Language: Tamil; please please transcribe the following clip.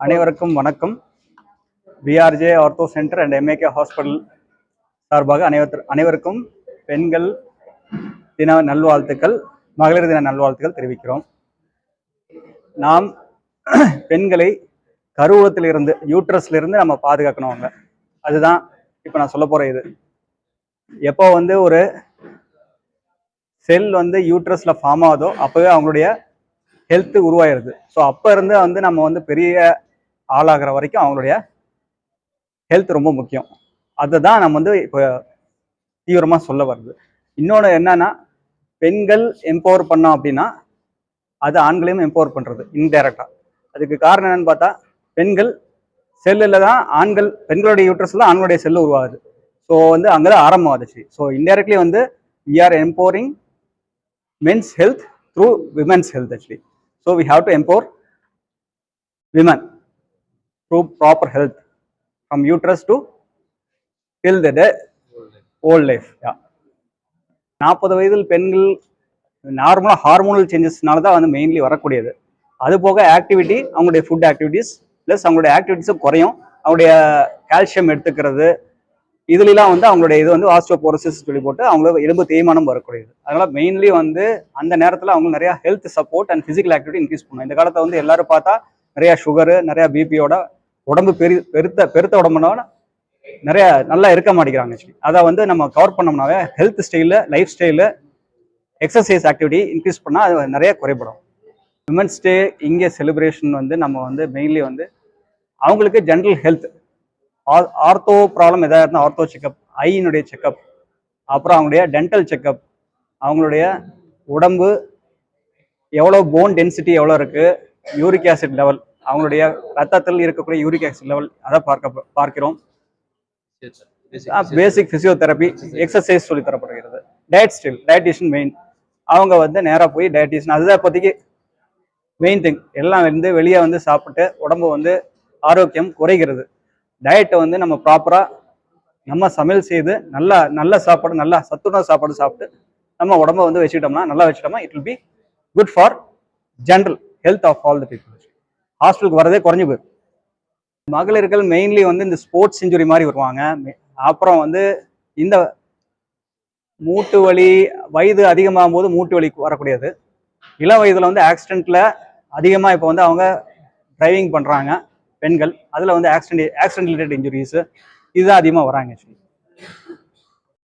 அனைவருக்கும் வணக்கம். PRJ ortho centre and MAK hospital சார்பாக அனைவருக்கும் பெண்கள் தின நல்வாழ்த்துக்கள், மகளிர் தின நல்வாழ்த்துக்கள் தெரிவிக்கிறோம். நாம் பெண்களை கருவூலத்திலிருந்து யூட்ரஸ்லிருந்து நம்ம பாதுகாக்கணும். அவங்க அதுதான் இப்போ நான் சொல்ல போகிற இது. எப்போ ஒரு செல் யூட்ரஸில் ஃபார்ம் ஆகுதோ அப்போவே அவங்களுடைய ஹெல்த்து உருவாயிருது. ஸோ அப்போ இருந்து நம்ம பெரிய ஆளாகிற வரைக்கும் அவங்களுடைய ஹெல்த் ரொம்ப முக்கியம். அதை தான் நம்ம இப்போ தீவிரமாக சொல்ல வருது. இன்னொன்று என்னன்னா, பெண்கள் எம்பவர் பண்ணோம் அப்படின்னா அது ஆண்களையும் எம்பவர் பண்ணுறது இன்டைரக்டாக. அதுக்கு காரணம் என்னன்னு பார்த்தா, பெண்கள் செல்லில் தான் பெண்களுடைய யூட்ரஸில் தான் ஆண்களுடைய செல்லு உருவாகுது. ஸோ அங்கே தான் ஆரம்பம் ஆகுது. So indirectly we are empowering men's health through women's health actually. So we have to empower women through proper health from uterus to till the old life. 40 வயதில் பெண்கள் நார்மலாக ஹார்மோனல் சேஞ்சஸ்னால தான் மெயின்லி வரக்கூடியது. அது போக ஆக்டிவிட்டி, அவங்களுடைய ஃபுட் ஆக்டிவிட்டிஸ் ப்ளஸ் அவங்களுடைய ஆக்டிவிட்டிஸும் குறையும். அவங்களுடைய கால்சியம் எடுத்துக்கிறது இதுலாம் அவங்களுடைய இது ஆஸ்டியோபோரோசிஸ் சொல்லி போட்டு அவங்களுக்கு எலும்பு தேய்மானம் வரக்கூடியது. அதனால மெயின்லி அந்த நேரத்தில் அவங்க நிறைய health support and physical activity increase பண்ணும். இந்த காலத்தை எல்லாரும் பார்த்தா நிறைய சுகரு, நிறைய பிபியோட உடம்பு பெருத்த உடம்புனால நிறைய நல்லா இருக்க மாட்டேங்கிறாங்க. அதை நம்ம கவர் பண்ணோம்னாவே health style, life style, exercise activity increase பண்ணால் அது நிறைய குறைபடும். விமென்ஸ் டே இங்கே செலிப்ரேஷன் நம்ம மெயின்லி அவங்களுக்கு ஜென்ரல் ஹெல்த், ஆர்த்தோ ப்ராப்ளம் எதாவது இருந்தால் ஆர்த்தோ செக்கப், ஐயினுடைய செக்கப், அப்புறம் அவங்களுடைய டென்டல் செக்கப், அவங்களுடைய உடம்பு எவ்வளோ போன் டென்சிட்டி எவ்வளோ இருக்குது, யூரிக் ஆசிட் லெவல், அவங்களுடைய ரத்தத்தில் இருக்கக்கூடிய யூரிக் ஆசிட் லெவல் அதை பார்க்கிறோம். பேசிக் ஃபிசியோதெரப்பி, எக்ஸசைஸ் சொல்லி தரப்படுகிறது. Diet style, dietitian main. அவங்க நேராக போய் டயட்டிஷியன், அதுதான் இப்போதைக்கு மெயின் திங். எல்லாம் வெளியே சாப்பிட்டு உடம்பு ஆரோக்கியம் குறைகிறது. டயட்டை நம்ம ப்ராப்பராக நம்ம சமையல் செய்து நல்ல சாப்பாடு, நல்லா சத்துணவு சாப்பாடு சாப்பிட்டு நம்ம உடம்பை வச்சுக்கிட்டோம்னா, நல்லா வச்சுட்டோம்னா it will be good for general health of all the people. ஹாஸ்பிட்டலுக்கு வரதே குறைஞ்சி போயிடும். மகளிர்கள் மெயின்லி இந்த ஸ்போர்ட்ஸ் இன்ஜுரி மாதிரி வருவாங்க. அப்புறம் இந்த மூட்டு வலி, வயது அதிகமாகும் போது மூட்டு வலி வரக்கூடியது. இளம் வயதில் ஆக்சிடென்ட்ல அதிகமாக இப்போ அவங்க டிரைவிங் பண்ணுறாங்க பெண்கள். அதில் ஆக்சிடென்ட் ரிலேட்டட் இன்ஜுரிஸ் இதுதான் அதிகமாக வராங்க.